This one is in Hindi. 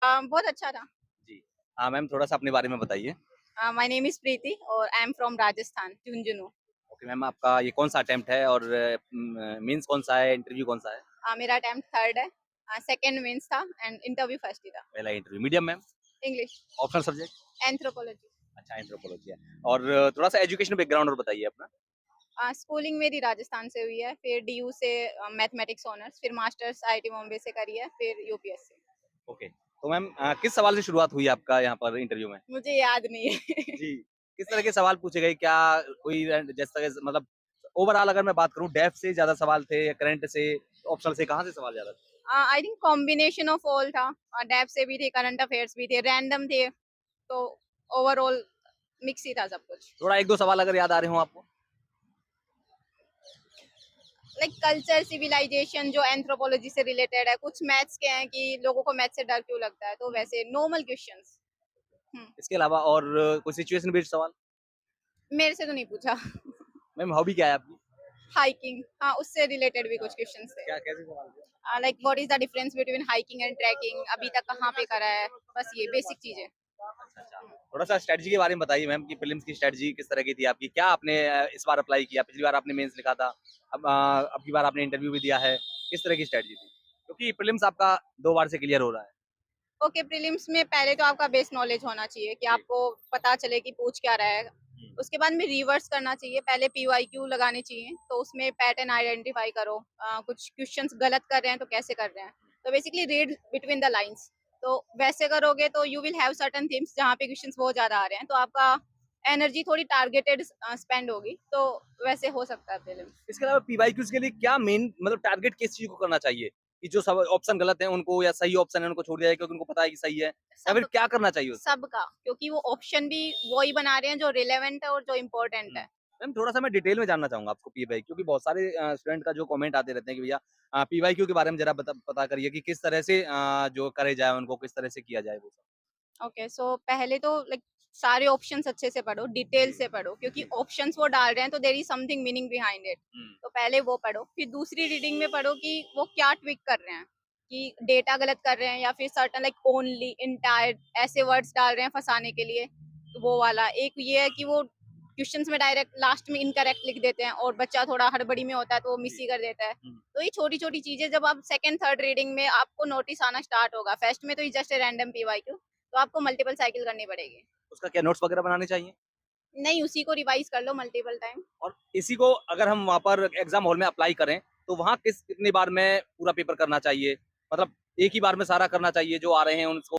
बहुत अच्छा था। जी। हाँ, मैम थोड़ा-सा अपने बारे में बताइए। माय नेम इज़ प्रीति और I am from Rajasthan, Jhunjhunu. Okay ma'am, आपका ये कौन-सा अटेम्प्ट है और मीन्स कौन-सा है, इंटरव्यू कौन-सा है? मेरा अटेम्प्ट 3rd है। सेकंड मेंस था एंड इंटरव्यू फर्स्ट ही था। पहला interview, medium ma'am? English, optional subject? Anthropology. अच्छा, एंथ्रोपोलॉजी है। और थोड़ा-सा एजुकेशन बैकग्राउंड और बताइए अपना। स्कूलिंग मेरी राजस्थान से हुई है, फिर डीयू से मैथमेटिक्स ऑनर्स, फिर मास्टर्स आईआईटी बॉम्बे से करी है, फिर यूपीएससी। ओके। तो मैम किस सवाल से शुरुआत हुई आपका यहाँ पर इंटरव्यू में? मुझे याद नहीं है। जी। किस तरह के सवाल पूछे गए? क्या कोई जैसा कि मतलब ओवरऑल अगर मैं बात करूँ डेप्थ से ज़्यादा सवाल थे या करंट से, ऑप्शनल से, कहाँ से सवाल ज़्यादा थे? I think combination of all था। डेप्थ से भी थे, करंट अफेयर्स भी थे, रैंडम थे, तो ओवरऑल मिक्स ही था सब कुछ। थोड़ा 1-2 सवाल अगर याद आ रहे हों आपको? लाइक कल्चर सिविलाइजेशन जो एंथ्रोपोलॉजी से रिलेटेड है, कुछ मैथ्स के हैं कि लोगों को मैथ से डर क्यों लगता है, तो हुँ। वैसे नॉर्मल क्वेश्चंस। इसके अलावा और कोई सिचुएशन बेस्ड सवाल? मेरे से तो नहीं पूछा। मैम हॉबी क्या है आपकी? हाइकिंग, हाँ, उससे रिलेटेड भी कुछ क्वेश्चंस थे। क्या कैसे सवाल थे? Like what is the difference between hiking and trekking, अभी तक कहाँ पे करा है, बस ये बेसिक चीजें। अच्छा, अच्छा। थोड़ा-सा स्ट्रैटेजी के बारे में बताइए मैम कि प्रीलिम्स की स्ट्रैटेजी किस तरह की थी आपकी? क्या आपने इस बार अप्लाई किया? पिछली बार आपने मेंस लिखा था, अब की बार आपने इंटरव्यू भी दिया है। किस तरह की स्ट्रैटेजी थी? क्योंकि प्रीलिम्स आपका 2 बार से क्लियर हो रहा है। ओके, प्रीलिम्स में पहले तो आपका बेस नॉलेज होना चाहिए कि जी। आपको पता चले कि पूछ क्या रहा है। हुँ। उसके बाद में रिवर्स करना चाहिए, पहले पीवाईक्यू लगाने चाहिए, तो उसमें पैटर्न आइडेंटिफाई करो। कुछ क्वेश्चंस गलत कर रहे हैं तो कैसे कर रहे हैं, तो basically read between the lines. तो वैसे करोगे तो you will have certain things जहाँ पे क्वेश्चंस बहुत ज्यादा आ रहे हैं, तो आपका एनर्जी थोड़ी टारगेटेड स्पेंड होगी, तो वैसे हो सकता है प्रीलिम्स। इसके अलावा पीवाईक्यूज़ के लिए क्या मेन मतलब टारगेट किस चीज़ को करना चाहिए? कि जो सब ऑप्शन गलत हैं उनको या सही ऑप्शन है उनको छोड़ दिया जाए क्योंकि उनको पता है कि सही है? या फिर सब क्या करना चाहिए उसमें? सबका, क्योंकि वो ऑप्शन भी वही बना रहे हैं जो रिलेवेंट है और जो इम्पोर्टेंट हुँ। है। मैम थोड़ा-सा मैं डिटेल में जानना चाहूँगा आपको पीवाईक्यू क्योंकि बहुत सारे स्टूडेंट का जो कमेंट आते रहते हैं कि भैया पीवाईक्यू के बारे में ज़रा पता करिए कि किस तरह से जो करे जाए उनको किस तरह से किया जाए वो सब? ओके, सो पहले तो लाइक सारे ऑप्शंस अच्छे से पढ़ो, डिटेल जी, से पढ़ो, क्योंकि जी। ऑप्शंस वो डाल रहे हैं तो there is something meaning behind it. हुँ। तो पहले वो पढ़ो, फिर दूसरी रीडिंग में पढ़ो कि वो क्या ट्विक कर रहे हैं, कि डेटा गलत कर रहे हैं या फिर सर्टेन लाइक ओनली, एंटायर ऐसे वर्ड्स डाल रहे हैं फंसाने के लिए। तो वो वाला एक ये है कि वो क्वेश्चंस में डायरेक्ट लास्ट में इनकरेक्ट लिख देते हैं और बच्चा थोड़ा हड़बड़ी में होता है तो वो मिस जी। ही कर देता है। हुँ। तो ये छोटी-छोटी चीजें जब आप सेकंड थर्ड रीडिंग में आपको नोटिस आना स्टार्ट होगा, फर्स्ट में तो ये जस्ट रैंडम पीवाईक्यू, तो आपको मल्टीपल साइकिल करनी पड़ेगी। उसका क्या नोट्स वगैरह बनाने चाहिए? नहीं, उसी को रिवाइज़ कर लो मल्टीपल टाइम। और इसी को अगर हम वहाँ पर एग्ज़ाम हॉल में अप्लाई करें, तो वहाँ कितनी बार में पूरा पेपर करना चाहिए? मतलब एक ही बार में सारा करना चाहिए जो आ रहे हैं उनको